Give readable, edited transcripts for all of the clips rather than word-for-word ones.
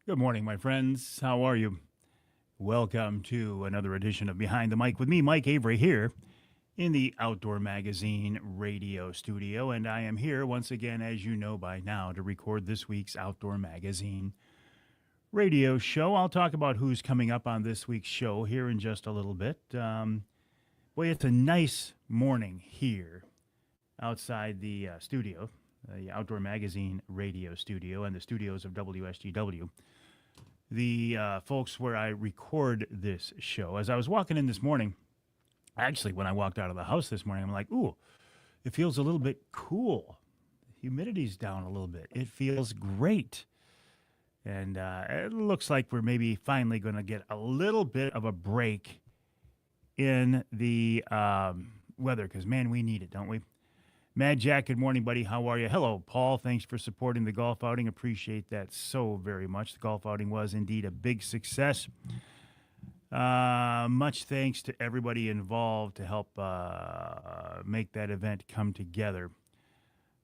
Good morning, my friends. How are you? Welcome to another edition of Behind the Mic with me, Mike Avery, here in the Outdoor Magazine radio studio. And I am here once again, as you know by now, to record this week's Outdoor Magazine radio show. I'll talk about who's coming up on this week's show here in just a little bit. Boy, it's a nice morning here outside the studio, the Outdoor Magazine radio studio, and the studios of WSGW, the folks where I record this show. As I was walking in this morning, actually, when I walked out of the house this morning, I'm like, ooh, it feels a little bit cool. Humidity's down a little bit. It feels great. And it looks like we're maybe finally going to get a little bit of a break in the weather because, man, we need it, don't we? Mad Jack, good morning, buddy. How are you? Hello, Paul. Thanks for supporting the golf outing. Appreciate that so very much. The golf outing was indeed a big success. Much thanks to everybody involved to help make that event come together.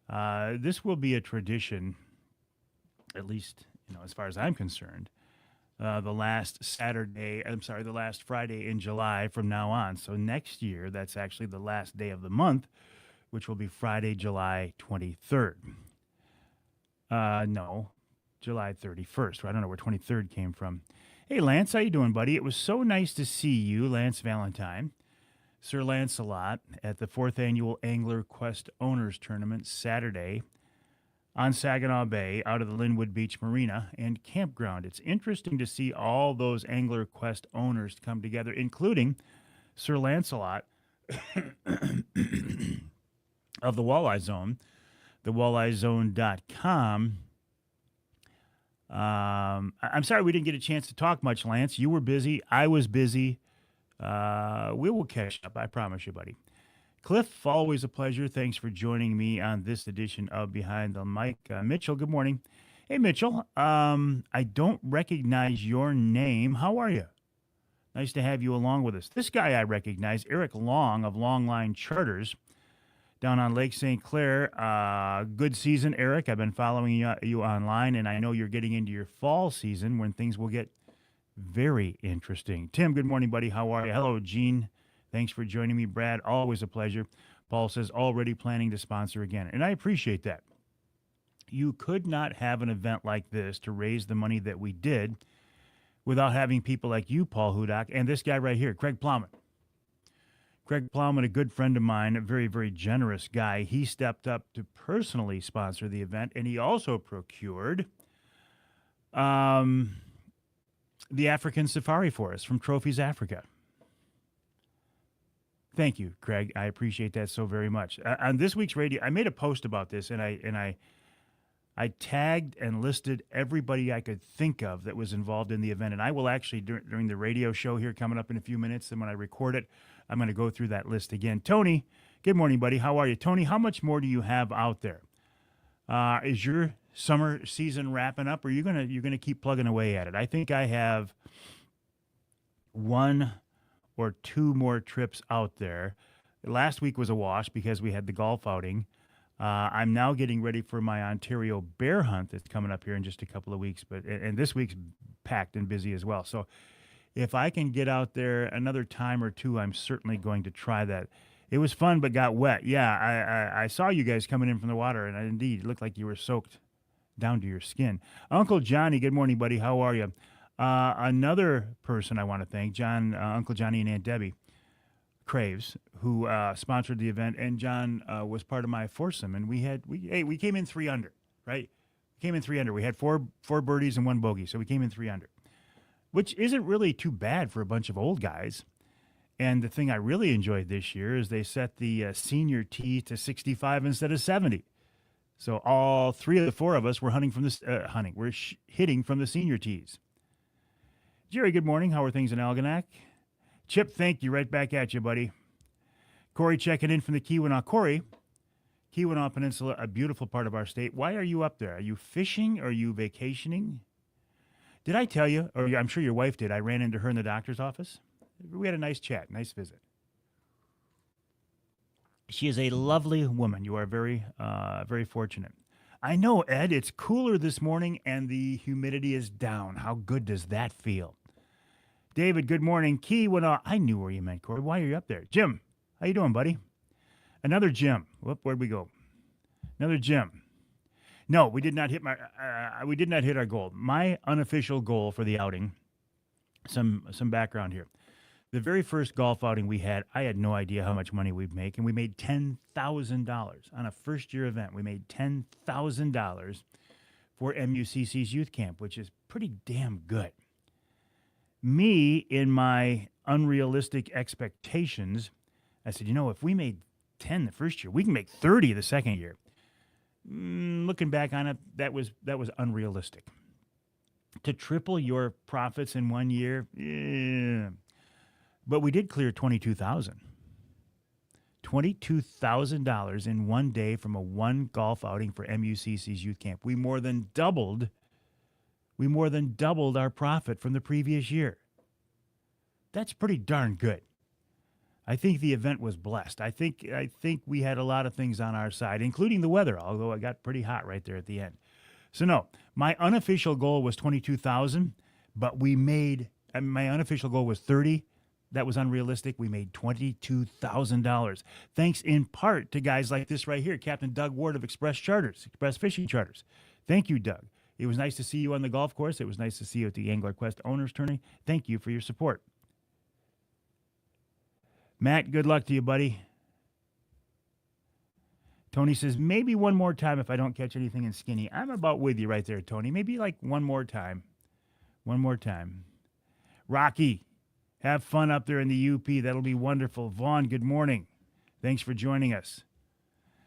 This will be a tradition, at least as far as I'm concerned. The last Friday in July from now on. So next year, that's actually the last day of the month, which will be Friday, July 23rd. No, July 31st. I don't know where 23rd came from. Hey, Lance, how you doing, buddy? It was so nice to see you, Lance Valentine, Sir Lancelot, at the 4th Annual Angler Quest Owners Tournament Saturday on Saginaw Bay out of the Linwood Beach Marina and Campground. It's interesting to see all those Angler Quest owners come together, including Sir Lancelot of the Walleye Zone, thewalleyezone.com. I'm sorry we didn't get a chance to talk much, Lance. You were busy. I was busy. We will catch up. I promise you, buddy. Cliff, always a pleasure. Thanks for joining me on this edition of Behind the Mic. Mitchell, good morning. Hey, Mitchell. I don't recognize your name. How are you? Nice to have you along with us. This guy I recognize, Eric Long of Longline Charters, down on Lake St. Clair. Good season, Eric. I've been following you online, and I know you're getting into your fall season when things will get very interesting. Tim, good morning, buddy. How are you? Hello, Gene. Thanks for joining me. Brad, always a pleasure. Paul says, already planning to sponsor again, and I appreciate that. You could not have an event like this to raise the money that we did without having people like you, Paul Hudak, and this guy right here, Craig Plowman. Craig Plowman, a good friend of mine, a very, very generous guy. He stepped up to personally sponsor the event, and he also procured the African Safari for us from Trophies Africa. Thank you, Craig. I appreciate that so very much. On this week's radio, I made a post about this, and I tagged and listed everybody I could think of that was involved in the event. And I will actually, during the radio show here coming up in a few minutes, and when I record it, I'm going to go through that list again. Tony, good morning, buddy. How are you? Tony, how much more do you have out there? Is your summer season wrapping up, or you're gonna keep plugging away at it? I think I have 1 or 2 more trips out there. Last week was a wash because we had the golf outing. I'm now getting ready for my Ontario bear hunt that's coming up here in just a couple of weeks. And this week's packed and busy as well. So if I can get out there another time or two, I'm certainly going to try that. It was fun, but got wet. Yeah, I saw you guys coming in from the water, and indeed, it looked like you were soaked down to your skin. Uncle Johnny, good morning, buddy. How are you? Another person I want to thank, Uncle Johnny and Aunt Debbie Craves, who sponsored the event, and John was part of my foursome, and we came in 3 under, right? We came in 3 under. We had four birdies and 1 bogey, so we came in 3 under, which isn't really too bad for a bunch of old guys. And the thing I really enjoyed this year is they set the senior tee to 65 instead of 70. So all 3 of the 4 of us were hitting from the senior tees. Jerry, good morning. How are things in Algonac? Chip, thank you. Right back at you, buddy. Corey checking in from the Keweenaw. Corey, Keweenaw Peninsula, a beautiful part of our state. Why are you up there? Are you fishing? Or are you vacationing? Did I tell you, or I'm sure your wife did, I ran into her in the doctor's office? We had a nice chat, nice visit. She is a lovely woman. You are very, very fortunate. I know, Ed. It's cooler this morning and the humidity is down. How good does that feel? David, good morning. Key went off. I knew where you meant, Corey. Why are you up there? Jim, how you doing, buddy? Another Jim. Whoop, where'd we go? Another Jim. No, we did not hit we did not hit our goal. My unofficial goal for the outing. Some background here. The very first golf outing we had, I had no idea how much money we'd make, and we made $10,000 on a first-year event. We made $10,000 for MUCC's youth camp, which is pretty damn good. Me, in my unrealistic expectations, I said, if we made 10 the first year, we can make 30 the second year. Looking back on it, that was unrealistic. To triple your profits in 1 year, yeah. But we did clear $22,000 in one day from a one golf outing for MUCC's youth camp. We more than doubled our profit from the previous year. That's pretty darn good. I think the event was blessed. I think we had a lot of things on our side, including the weather, although it got pretty hot right there at the end. So no, my unofficial goal was 22,000, but my unofficial goal was 30. That was unrealistic. We made $22,000, thanks in part to guys like this right here, Captain Doug Ward of Express Fishing Charters. Thank you, Doug. It was nice to see you on the golf course. It was nice to see you at the Angler Quest Owners Tourney. Thank you for your support. Matt, good luck to you, buddy. Tony says, maybe one more time if I don't catch anything in skinny. I'm about with you right there, Tony. Maybe like one more time. One more time. Rocky, have fun up there in the UP. That'll be wonderful. Vaughn, good morning. Thanks for joining us.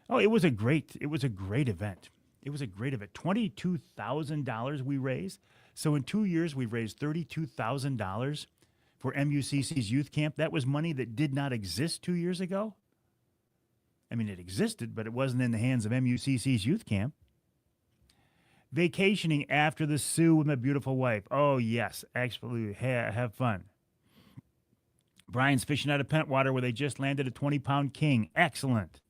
Oh, it was a great event. It was a great event. $22,000 we raised. So in 2 years, we've raised $32,000 for MUCC's youth camp. That was money that did not exist 2 years ago. I mean, it existed, but it wasn't in the hands of MUCC's youth camp. Vacationing after the Sioux with my beautiful wife. Oh, yes, absolutely. Have fun. Brian's fishing out of Pentwater where they just landed a 20-pound king. Excellent.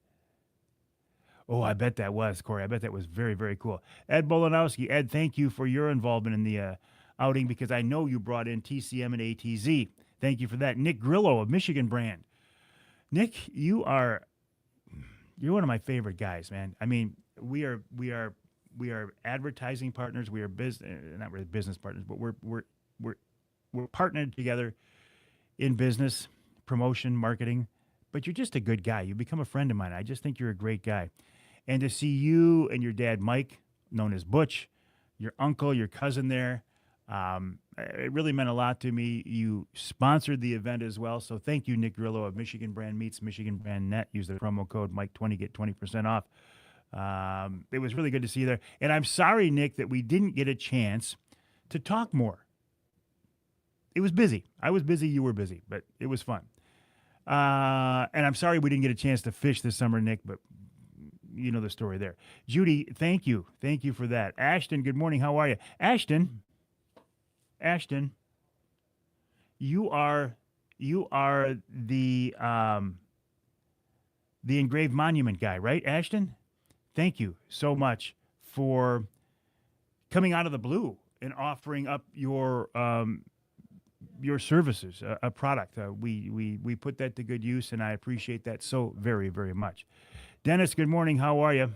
Oh, I bet that was, Corey. I bet that was very, very cool. Ed Bolanowski. Ed, thank you for your involvement in the outing because I know you brought in TCM and ATZ. Thank you for that. Nick Grillo of Michigan Brand. Nick, you're one of my favorite guys, man. I mean, we are advertising partners. We are not really business partners, but we're partnered together in business, promotion, marketing. But you're just a good guy. You become a friend of mine. I just think you're a great guy. And to see you and your dad, Mike, known as Butch, your uncle, your cousin there, it really meant a lot to me. You sponsored the event as well. So thank you, Nick Grillo of Michigan Brand Meats, Michigan Brand Net. Use the promo code Mike20, get 20% off. It was really good to see you there. And I'm sorry, Nick, that we didn't get a chance to talk more. It was busy. I was busy. You were busy, but it was fun. And I'm sorry we didn't get a chance to fish this summer, Nick, but you know the story there. Judy, thank you. Thank you for that. Ashton, good morning. How are you? Ashton, you are the engraved monument guy, right, Ashton? Thank you so much for coming out of the blue and offering up your services, a product. We put that to good use, and I appreciate that so very, very much. Dennis, good morning. How are you?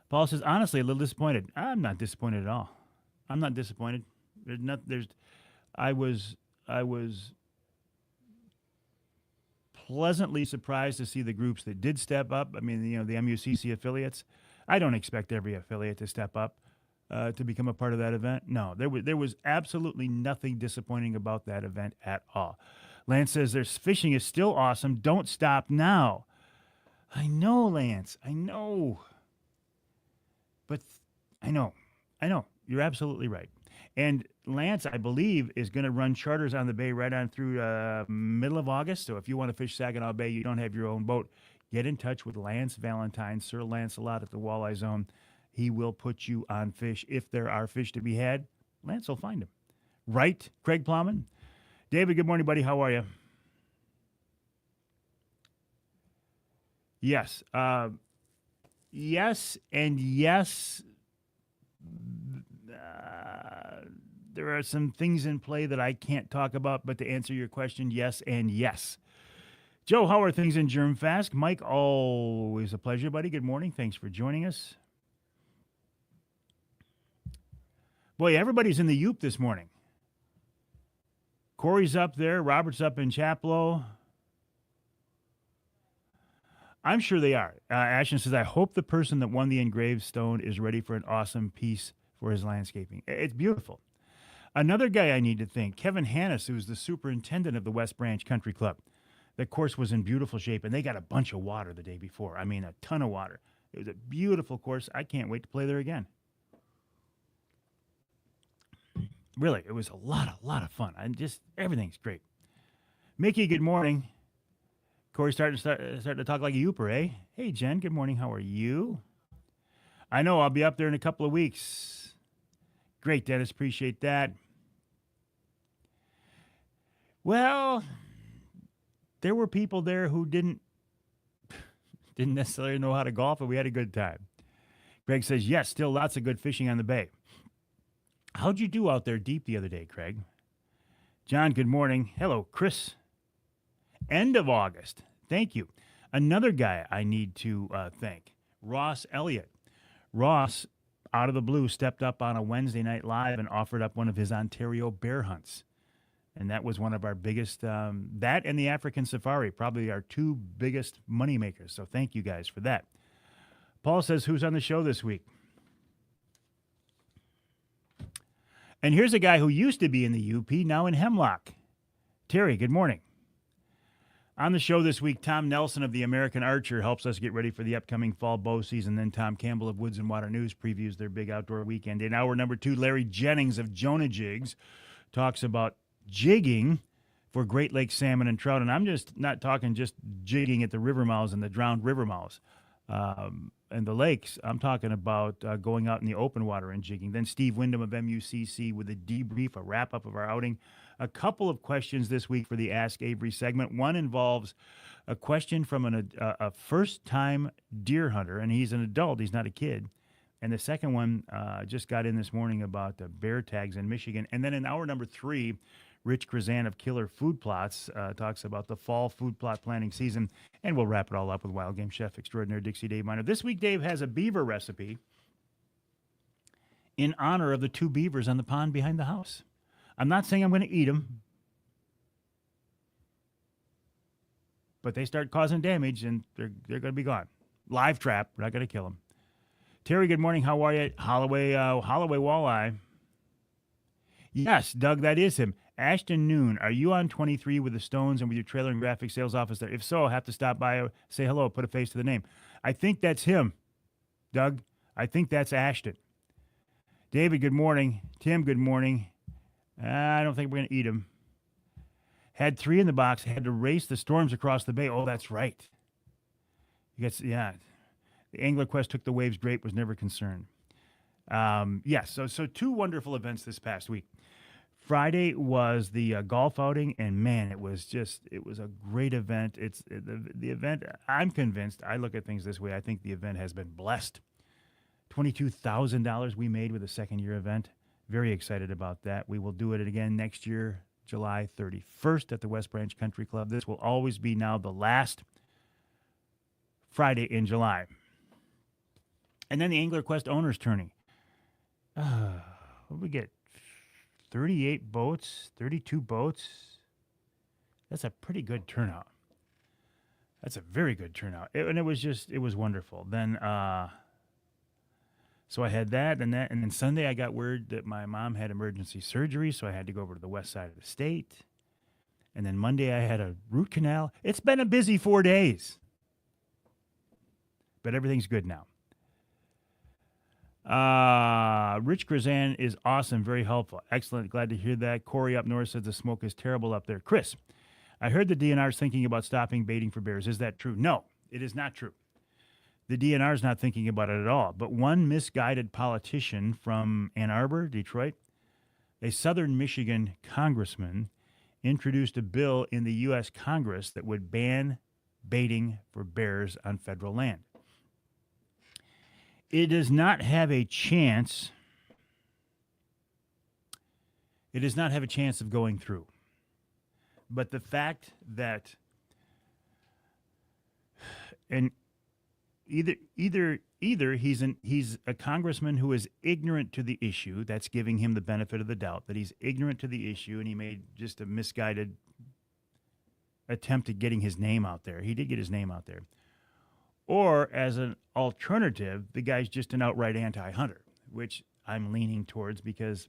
Paul says, honestly, a little disappointed. I'm not disappointed at all. I'm not disappointed. I was pleasantly surprised to see the groups that did step up. I mean, the MUCC affiliates. I don't expect every affiliate to step up to become a part of that event. No, there was absolutely nothing disappointing about that event at all. Lance says, there's fishing is still awesome. Don't stop now. I know, Lance. I know. But I know. You're absolutely right. And Lance, I believe, is going to run charters on the bay right on through middle of August. So if you want to fish Saginaw Bay, you don't have your own boat, get in touch with Lance Valentine, Sir Lancelot at the Walleye Zone. He will put you on fish. If there are fish to be had, Lance will find them. Right, Craig Plowman? David, good morning, buddy. How are you? Yes. Yes, and yes. There are some things in play that I can't talk about, but to answer your question, yes and yes. Joe, how are things in Germfast? Mike, always a pleasure, buddy. Good morning. Thanks for joining us. Boy, everybody's in the Yoop this morning. Corey's up there. Robert's up in Chaplow. I'm sure they are. Ashton says, I hope the person that won the engraved stone is ready for an awesome piece for his landscaping. It's beautiful. Another guy I need to thank, Kevin Hannes, who's the superintendent of the West Branch Country Club. The course was in beautiful shape, and they got a bunch of water the day before. I mean, a ton of water. It was a beautiful course. I can't wait to play there again. Really, it was a lot of fun. And just everything's great. Mickey, good morning. Corey starting to talk like a Youper, eh? Hey, Jen, good morning. How are you? I know I'll be up there in a couple of weeks. Great, Dennis. Appreciate that. Well, there were people there who didn't necessarily know how to golf, but we had a good time. Greg says, yes, still lots of good fishing on the bay. How'd you do out there deep the other day, Craig? John, good morning. Hello, Chris. End of August. Thank you. Another guy I need to thank, Ross Elliott. Ross, out of the blue, stepped up on a Wednesday night live and offered up one of his Ontario bear hunts. And that was one of our biggest, that and the African safari, probably our two biggest money makers. So thank you guys for that. Paul says, who's on the show this week? And here's a guy who used to be in the UP, now in Hemlock. Terry, good morning. On the show this week, Tom Nelson of the American Archer helps us get ready for the upcoming fall bow season. Then Tom Campbell of Woods and Water News previews their big outdoor weekend. In hour number 2, Larry Jennings of Jonah Jigs talks about jigging for Great Lakes salmon and trout. And I'm just not talking just jigging at the river mouths and the drowned river mouths and the lakes. I'm talking about going out in the open water and jigging. Then Steve Wyndham of MUCC with a debrief, a wrap-up of our outing. A couple of questions this week for the Ask Avery segment. One involves a question from a first-time deer hunter, and he's an adult. He's not a kid. And the second one just got in this morning about the bear tags in Michigan. And then in hour number 3, Rich Krazan of Killer Food Plots talks about the fall food plot planning season. And we'll wrap it all up with Wild Game Chef Extraordinaire Dixie Dave Miner. This week, Dave has a beaver recipe in honor of the 2 beavers on the pond behind the house. I'm not saying I'm going to eat them, but they start causing damage and they're going to be gone. Live trap. We're not going to kill them. Terry, good morning. How are you? Holloway Walleye. Yes, Doug, that is him. Ashton Noon, are you on 23 with the Stones and with your trailer and graphic sales office there? If so, I'll have to stop by, say hello, put a face to the name. I think that's him, Doug. I think that's Ashton. David, good morning. Tim, good morning. I don't think we're going to eat him. Had 3 in the box, had to race the storms across the bay. Oh, that's right. Yeah. The Angler Quest took the waves great, was never concerned. Yes, so 2 wonderful events this past week. Friday was the golf outing, and man, it was a great event. It's the event. I'm convinced. I look at things this way. I think the event has been blessed. $22,000 we made with a second-year event. Very excited about that. We will do it again next year, July 31st at the West Branch Country Club. This will always be now the last Friday in July. And then the Angler Quest Owners Tourney. What did we get? 38 boats, 32 boats. That's a pretty good turnout. That's a very good turnout. And it was wonderful. Then, so I had that, and then Sunday I got word that my mom had emergency surgery, so I had to go over to the west side of the state. And then Monday I had a root canal. It's been a busy 4 days. But everything's good now. Rich Krazan is awesome, very helpful. Excellent, glad to hear that. Corey up north says the smoke is terrible up there. Chris, I heard the DNR is thinking about stopping baiting for bears. Is that true? No, it is not true. The DNR is not thinking about it at all. But one misguided politician from Ann Arbor, Detroit, a southern Michigan congressman, introduced a bill in the U.S. Congress that would ban baiting for bears on federal land. It does not have a chance. It does not have a chance of going through. But the fact that and either he's a congressman who is ignorant to the issue, that's giving him the benefit of the doubt that he's ignorant to the issue and he made just a misguided attempt at getting his name out there. He did get his name out there. Or as an alternative, the guy's just an outright anti-hunter, which I'm leaning towards because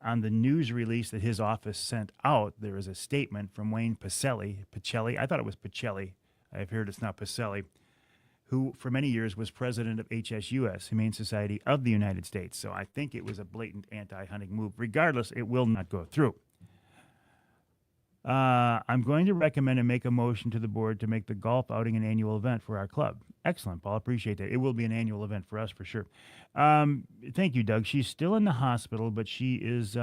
on the news release that his office sent out, there is a statement from Wayne Pacelli. I thought it was Pacelli. I've heard it's not Pacelli, who for many years was president of HSUS, Humane Society of the United States. So I think it was a blatant anti-hunting move. Regardless, it will not go through. I'm going to recommend and make a motion to the board to make the golf outing an annual event for our club. Excellent, Paul. Appreciate that. It will be an annual event for us for sure. Thank you, Doug. She's still in the hospital, but she is,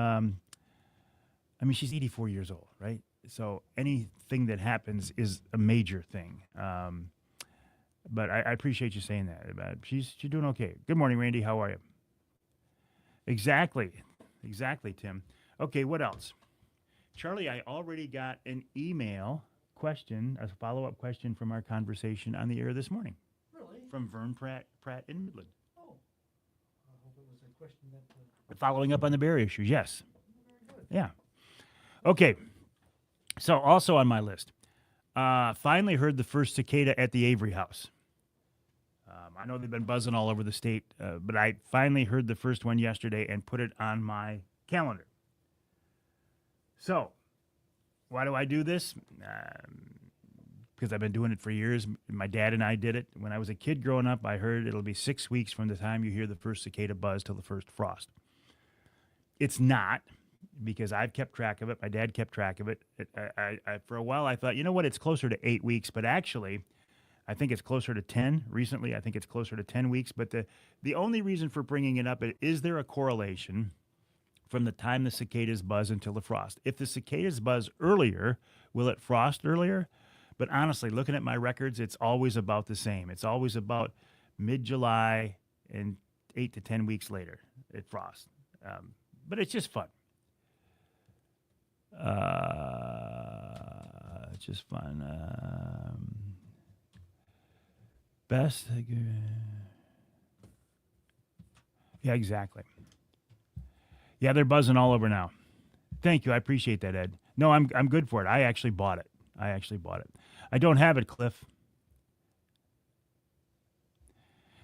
she's 84 years old, right? So anything that happens is a major thing. But I appreciate you saying that. She's doing okay. Good morning, Randy. How are you? Exactly, Tim. Okay, what else? Charlie, I already got an email question, a follow-up question from our conversation on the air this morning. Really? From Vern Pratt in Midland. Oh. I hope it was a question that... Following up on the bear issues, yes. Very good. Yeah. Okay. So also on my list, finally heard the first cicada at the Avery House. I know they've been buzzing all over the state, but I finally heard the first one yesterday and put it on my calendar. So, why do I do this? Because I've been doing it for years. My dad and I did it. When I was a kid growing up, I heard it'll be 6 weeks from the time you hear the first cicada buzz till the first frost. It's not, because I've kept track of it. My dad kept track of it. For a while, I thought, you know what, it's closer to 8 weeks. But actually, I think it's closer to 10. Recently, I think it's closer to 10 weeks. But the only reason for bringing it up is there a correlation from the time the cicadas buzz until the frost? If the cicadas buzz earlier, will it frost earlier? But honestly, looking at my records, it's always about the same. It's always about mid-July and 8 to 10 weeks later, it frosts. But it's just fun. It's just fun. Best. Yeah, exactly. Yeah, they're buzzing all over now. Thank you. I appreciate that, Ed. No, I'm good for it. I actually bought it. I don't have it, Cliff.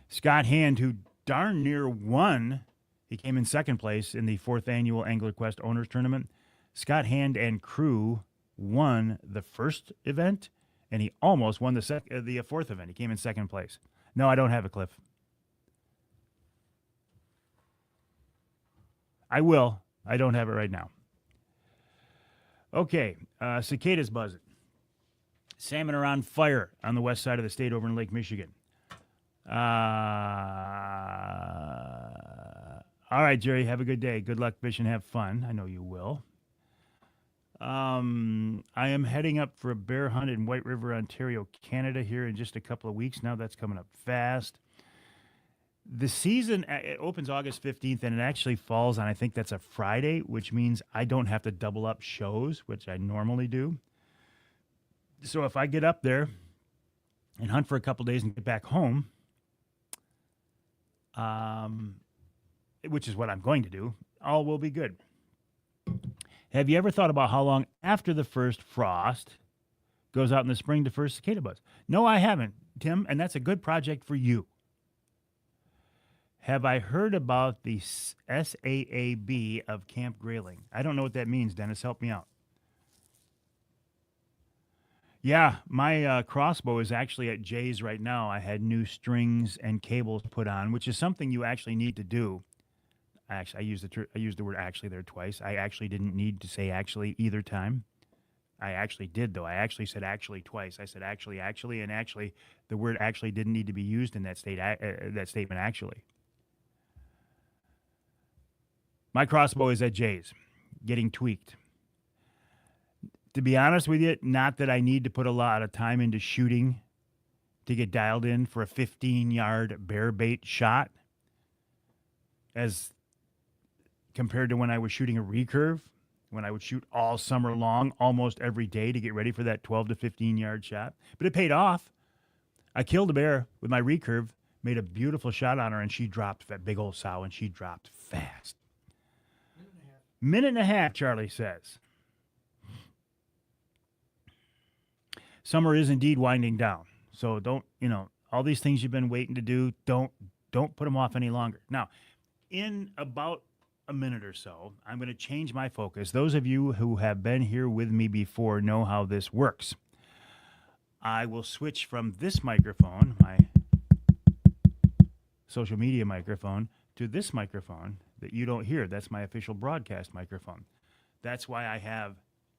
Scott Hand, who darn near won, he came in second place in the 4th annual Angler Quest Owners Tournament. Scott Hand and crew won the first event, and he almost won the 4th event. He came in second place. No, I don't have it, Cliff. I will. I don't have it right now. Okay, cicadas buzzing. Salmon are on fire on the west side of the state over in Lake Michigan. All right, Jerry, have a good day. Good luck fishing. Have fun. I know you will. I am heading up for a bear hunt in White River, Ontario, Canada here in just a couple of weeks. Now that's coming up fast. The season it opens August 15th, and it actually falls on, I think that's a Friday, which means I don't have to double up shows, which I normally do. So if I get up there and hunt for a couple days and get back home, which is what I'm going to do, all will be good. Have you ever thought about how long after the first frost goes out in the spring to first cicada buzz? No, I haven't, Tim, and that's a good project for you. Have I heard about the SAAB of Camp Grayling? I don't know what that means, Dennis. Help me out. Yeah, my crossbow is actually at Jay's right now. I had new strings and cables put on, which is something you actually need to do. Actually, I used the word actually there twice. I actually didn't need to say actually either time. I actually did, though. I actually said actually twice. I said actually, and actually, the word actually didn't need to be used in that statement, actually. My crossbow is at Jay's, getting tweaked. To be honest with you, not that I need to put a lot of time into shooting to get dialed in for a 15-yard bear bait shot as compared to when I was shooting a recurve, when I would shoot all summer long, almost every day to get ready for that 12 to 15-yard shot. But it paid off. I killed a bear with my recurve, made a beautiful shot on her, and she dropped that big old sow, and she dropped fast. Minute and a half, Charlie says. Summer is indeed winding down. So don't, all these things you've been waiting to do, don't put them off any longer. Now, in about a minute or so, I'm going to change my focus. Those of you who have been here with me before know how this works. I will switch from this microphone, my social media microphone, to this microphone that you don't hear. That's my official broadcast microphone. That's why I have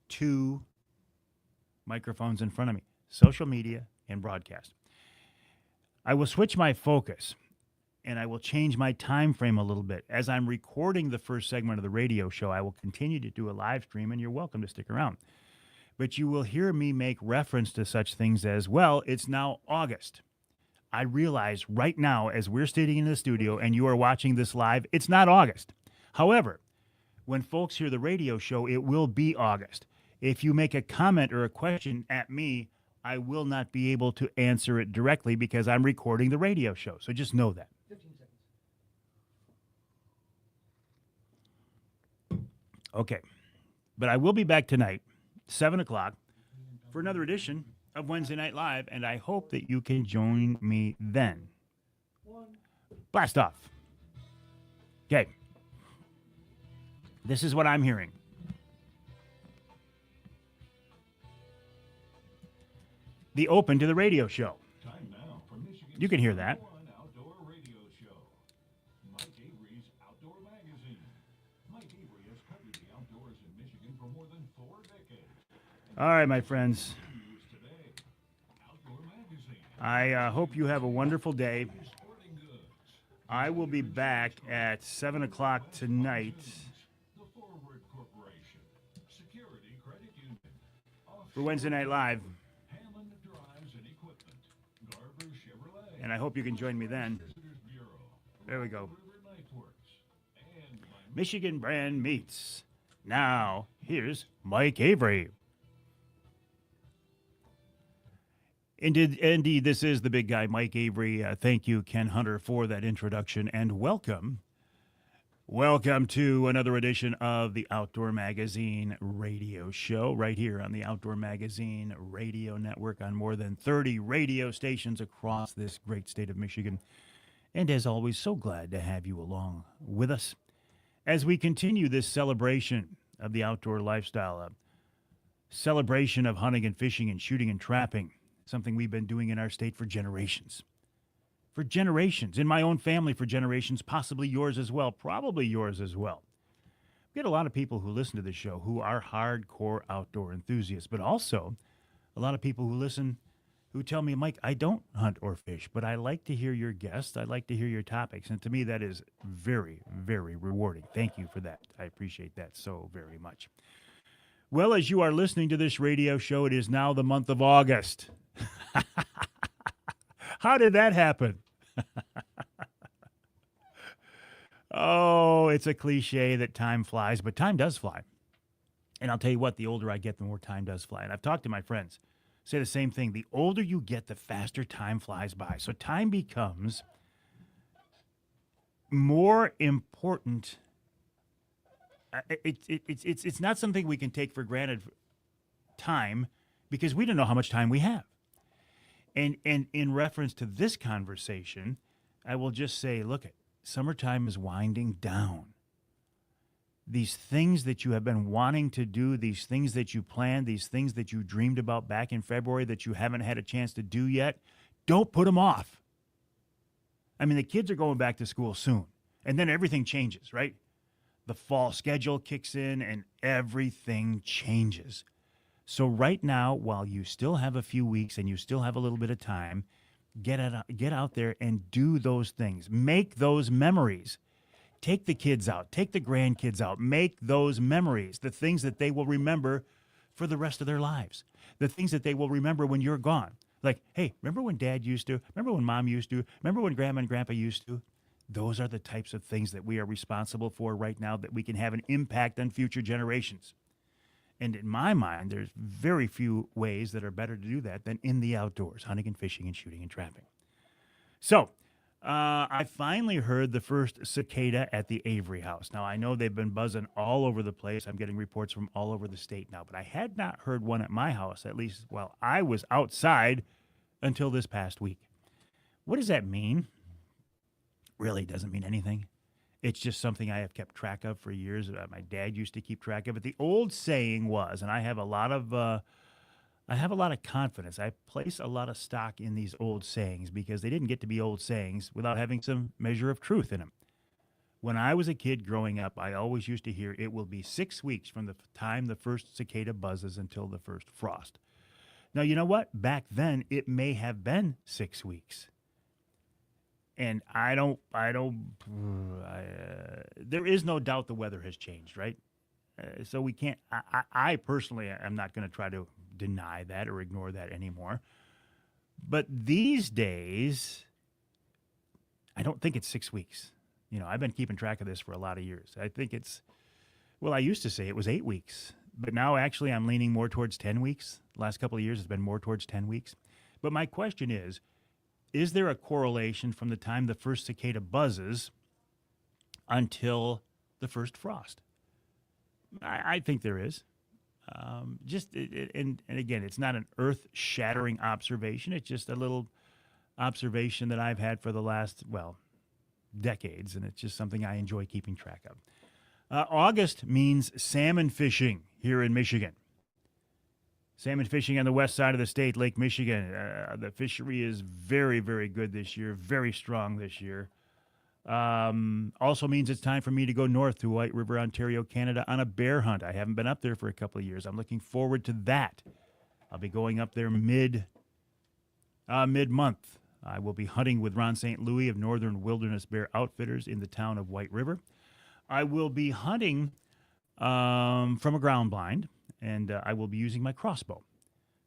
two microphones in front of me, social media and broadcast. I will switch my focus and I will change my time frame a little bit. As I'm recording the first segment of the radio show, I will continue to do a live stream, and you're welcome to stick around. But you will hear me make reference to such things as, well, it's now August. I realize right now, as we're sitting in the studio and you are watching this live, it's not August. However, when folks hear the radio show, it will be August. If you make a comment or a question at me, I will not be able to answer it directly because I'm recording the radio show. So just know that. 15 seconds. Okay. But I will be back tonight, 7 o'clock, for another edition of Wednesday Night Live, and I hope that you can join me then. Blast off. Okay. This is what I'm hearing. The open to the radio show. Time now for Michigan's You can hear that. #1 outdoor radio show. Mike Avery's Outdoor Magazine. Mike Avery has covered the outdoors in Michigan for more than 4 decades. All right, my friends. News today. Outdoor Magazine. I hope you have a wonderful day. Sporting goods. I will be back at 7 o'clock tonight The Forward Corporation. Security Credit Union. for Wednesday Night Live, Hammond Drives and Equipment. Garber Chevrolet. and I hope you can join me then. Visitors Bureau. There we go. River Nightworks. And my Michigan Brand Meats. Now, here's Mike Avery. Indeed, this is the big guy, Mike Avery. Thank you, Ken Hunter, for that introduction, and welcome. Welcome to another edition of the Outdoor Magazine radio show right here on the Outdoor Magazine radio network on more than 30 radio stations across this great state of Michigan. And as always, so glad to have you along with us as we continue this celebration of the outdoor lifestyle, a celebration of hunting and fishing and shooting and trapping, something we've been doing in our state for generations. For generations, in my own family for generations, possibly yours as well, probably yours as well. We get a lot of people who listen to this show who are hardcore outdoor enthusiasts, but also a lot of people who listen who tell me, Mike, I don't hunt or fish, but I like to hear your guests. I like to hear your topics. And to me, that is very, very rewarding. Thank you for that. I appreciate that so very much. Well, as you are listening to this radio show, it is now the month of August. How did that happen? Oh, it's a cliche that time flies, but time does fly. And I'll tell you what, the older I get, the more time does fly. And I've talked to my friends, say the same thing. The older you get, the faster time flies by. So time becomes more important. It's not something we can take for granted, time, because we don't know how much time we have. And in reference to this conversation, I will just say, look, summertime is winding down. These things that you have been wanting to do, these things that you planned, these things that you dreamed about back in February that you haven't had a chance to do yet, don't put them off. I mean, the kids are going back to school soon, and then everything changes, right? The fall schedule kicks in and everything changes. So right now, while you still have a few weeks and you still have a little bit of time, get out there and do those things. Make those memories. Take the kids out. Take the grandkids out. Make those memories, the things that they will remember for the rest of their lives. The things that they will remember when you're gone. Like, hey, remember when dad used to? Remember when mom used to? Remember when grandma and grandpa used to? Those are the types of things that we are responsible for right now that we can have an impact on future generations. And in my mind, there's very few ways that are better to do that than in the outdoors, hunting and fishing and shooting and trapping. So, I finally heard the first cicada at the Avery House. Now, I know they've been buzzing all over the place. I'm getting reports from all over the state now, but I had not heard one at my house, at least while I was outside until this past week. What does that mean? Really doesn't mean anything. It's just something I have kept track of for years. My dad used to keep track of it. The old saying was, and I have a lot of confidence. I place a lot of stock in these old sayings because they didn't get to be old sayings without having some measure of truth in them. When I was a kid growing up, I always used to hear it will be 6 weeks from the time the first cicada buzzes until the first frost. Now, you know what? Back then, it may have been 6 weeks. And there is no doubt the weather has changed, right? So we can't, I personally am not going to try to deny that or ignore that anymore. But these days, I don't think it's 6 weeks. You know, I've been keeping track of this for a lot of years. I think I used to say it was 8 weeks, but now actually I'm leaning more towards 10 weeks. The last couple of years, it's been more towards 10 weeks. But my question is there a correlation from the time the first cicada buzzes until the first frost? I think there is. And again, it's not an earth-shattering observation. It's just a little observation that I've had for the last, decades, and it's just something I enjoy keeping track of. August means salmon fishing here in Michigan. Salmon fishing on the west side of the state, Lake Michigan. The fishery is very, very good this year, very strong this year. Also means it's time for me to go north to White River, Ontario, Canada on a bear hunt. I haven't been up there for a couple of years. I'm looking forward to that. I'll be going up there mid-month. I will be hunting with Ron St. Louis of Northern Wilderness Bear Outfitters in the town of White River. I will be hunting from a ground blind, and I will be using my crossbow.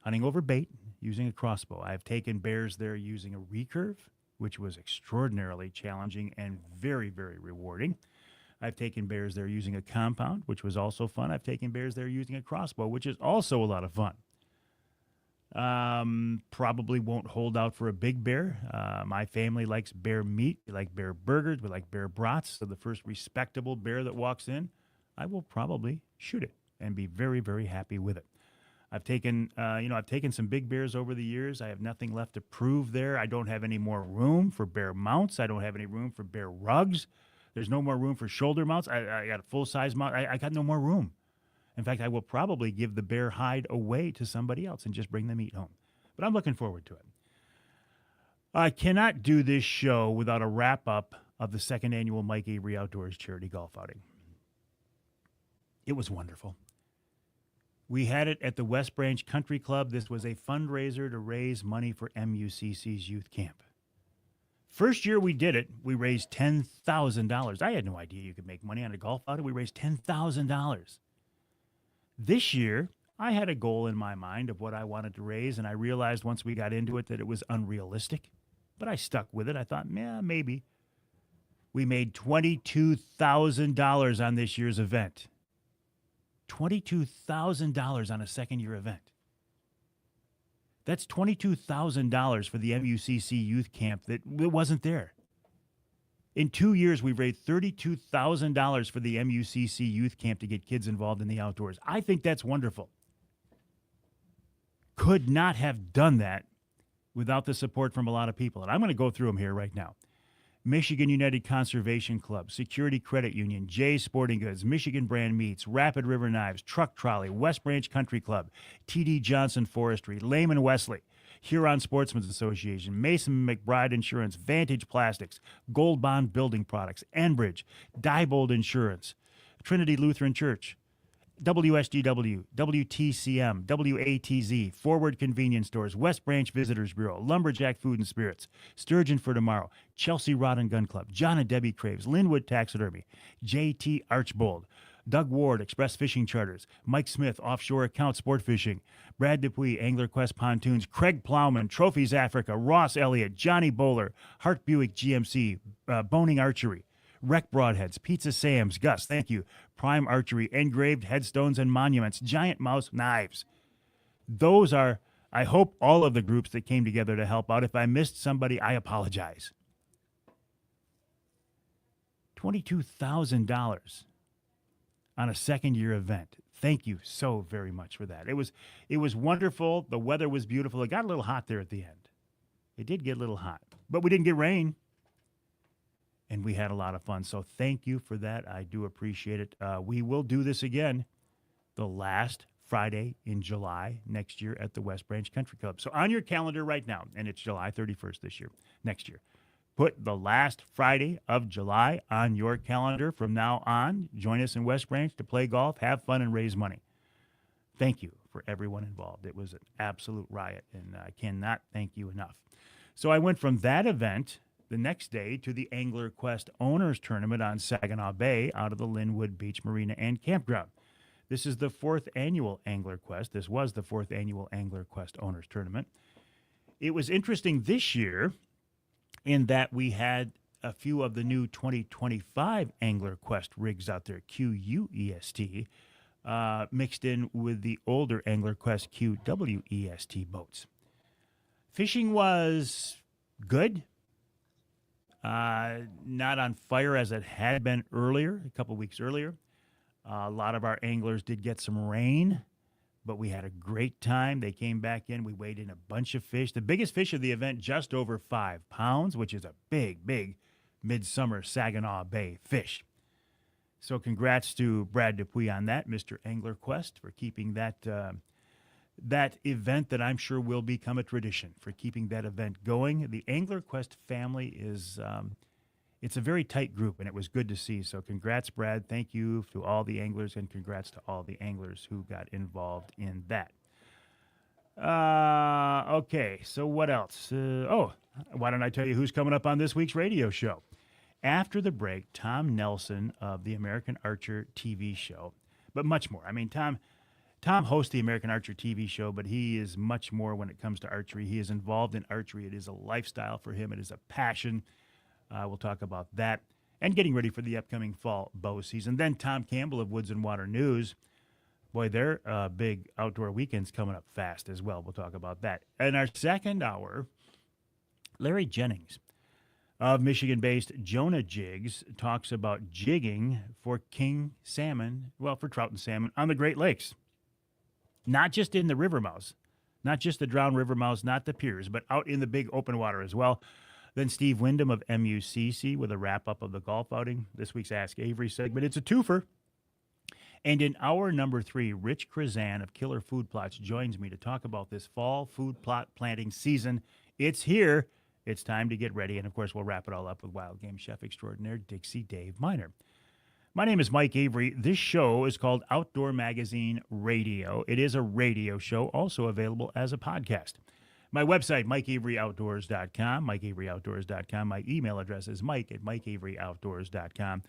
Hunting over bait using a crossbow. I've taken bears there using a recurve, which was extraordinarily challenging and very, very rewarding. I've taken bears there using a compound, which was also fun. I've taken bears there using a crossbow, which is also a lot of fun. Probably won't hold out for a big bear. My family likes bear meat. We like bear burgers. We like bear brats. So the first respectable bear that walks in, I will probably shoot it and be very, very happy with it. I've taken some big bears over the years. I have nothing left to prove there. I don't have any more room for bear mounts. I don't have any room for bear rugs. There's no more room for shoulder mounts. I got a full-size mount. I got no more room. In fact, I will probably give the bear hide away to somebody else and just bring the meat home. But I'm looking forward to it. I cannot do this show without a wrap-up of the second annual Mike Avery Outdoors Charity Golf Outing. It was wonderful. We had it at the West Branch Country Club. This was a fundraiser to raise money for MUCC's youth camp. First year we did it, we raised $10,000. I had no idea you could make money on a golf outing. We raised $10,000. This year, I had a goal in my mind of what I wanted to raise, and I realized once we got into it that it was unrealistic. But I stuck with it. I thought, maybe. We made $22,000 on this year's event. $22,000 on a second-year event. That's $22,000 for the MUCC youth camp that wasn't there. In 2 years, we've raised $32,000 for the MUCC youth camp to get kids involved in the outdoors. I think that's wonderful. Could not have done that without the support from a lot of people. And I'm going to go through them here right now. Michigan United Conservation Club, Security Credit Union, Jay's Sporting Goods, Michigan Brand Meats, Rapid River Knives, Truck Trolley, West Branch Country Club, T.D. Johnson Forestry, Lehman Wesley, Huron Sportsmen's Association, Mason McBride Insurance, Vantage Plastics, Gold Bond Building Products, Enbridge, Diebold Insurance, Trinity Lutheran Church, WSGW, WTCM, WATZ, Forward Convenience Stores, West Branch Visitors Bureau, Lumberjack Food and Spirits, Sturgeon for Tomorrow, Chelsea Rod and Gun Club, John and Debbie Craves, Linwood Taxidermy, JT Archbold, Doug Ward, Express Fishing Charters, Mike Smith, Offshore Account Sport Fishing, Brad Dupuis, Angler Quest Pontoons, Craig Plowman, Trophies Africa, Ross Elliott, Johnny Bowler, Hart Buick GMC, Boning Archery, Wreck Broadheads, Pizza Sam's, Gus, thank you, Prime Archery, Engraved Headstones and Monuments, Giant Mouse Knives. Those are, I hope, all of the groups that came together to help out. If I missed somebody, I apologize. $22,000 on a second-year event. Thank you so very much for that. It was wonderful. The weather was beautiful. It got a little hot there at the end. It did get a little hot, but we didn't get rain, and we had a lot of fun. So thank you for that. I do appreciate it. We will do this again the last Friday in July next year at the West Branch Country Club. So on your calendar right now, and it's July 31st next year. Put the last Friday of July on your calendar from now on. Join us in West Branch to play golf, have fun, and raise money. Thank you for everyone involved. It was an absolute riot, and I cannot thank you enough. So I went from that event the next day to the Angler Quest Owners Tournament on Saginaw Bay out of the Linwood Beach Marina and Campground. This is the fourth annual Angler Quest. This was the fourth annual Angler Quest Owners Tournament. It was interesting this year in that we had a few of the new 2025 Angler Quest rigs out there, QUEST, mixed in with the older Angler Quest QWEST boats. Fishing was good. Not on fire as it had been earlier, a couple weeks earlier. A lot of our anglers did get some rain, but we had a great time. They came back in. We weighed in a bunch of fish. The biggest fish of the event, just over 5 pounds, which is a big, big midsummer Saginaw Bay fish. So congrats to Brad Dupuis on that, Mr. Angler Quest, for keeping that that event that I'm sure will become a tradition, for keeping that event going. The Angler Quest family is it's a very tight group, and it was good to see. So congrats, Brad. Thank you to all the anglers, and congrats to all the anglers who got involved in that. Okay, so what else? Why don't I tell you who's coming up on this week's radio show? After the break, Tom Nelson of the American Archer TV show, but much more. I mean, Tom hosts the American Archer TV show, but he is much more when it comes to archery. He is involved in archery. It is a lifestyle for him. It is a passion. We'll talk about that and getting ready for the upcoming fall bow season. Then Tom Campbell of Woods and Water News. Boy, their big outdoor weekend's coming up fast as well. We'll talk about that. In our second hour, Larry Jennings of Michigan-based Jonah Jigs talks about jigging for king salmon, well, for trout and salmon on the Great Lakes. Not just in the river mouths, not just the drowned river mouths, not the piers, but out in the big open water as well. Then Steve Wyndham of MUCC with a wrap-up of the golf outing. This week's Ask Avery segment. It's a twofer. And in hour number 3, Rich Krazan of Killer Food Plots joins me to talk about this fall food plot planting season. It's here. It's time to get ready. And, of course, we'll wrap it all up with wild game chef extraordinaire Dixie Dave Miner. My name is Mike Avery. This show is called Outdoor Magazine Radio. It is a radio show, also available as a podcast. My website, MikeAveryOutdoors.com, MikeAveryOutdoors.com. My email address is Mike@MikeAveryOutdoors.com.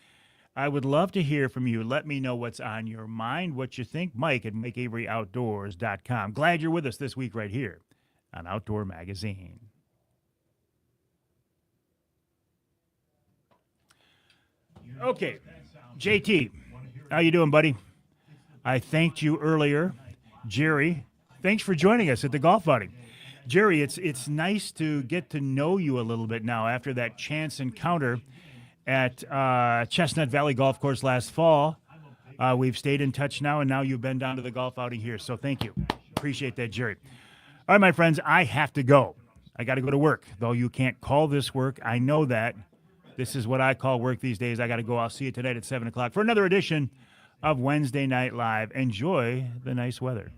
I would love to hear from you. Let me know what's on your mind, what you think, Mike@MikeAveryOutdoors.com. Glad you're with us this week right here on Outdoor Magazine. Okay, JT, how you doing, buddy? I thanked you earlier. Jerry, thanks for joining us at the golf outing. Jerry, it's nice to get to know you a little bit now after that chance encounter at Chestnut Valley Golf Course last fall. We've stayed in touch now, and now you've been down to the golf outing here, so thank you. Appreciate that, Jerry. All right, my friends, I have to go. I got to go to work, though you can't call this work. I know that. This is what I call work these days. I got to go. I'll see you tonight at 7 o'clock for another edition of Wednesday Night Live. Enjoy the nice weather.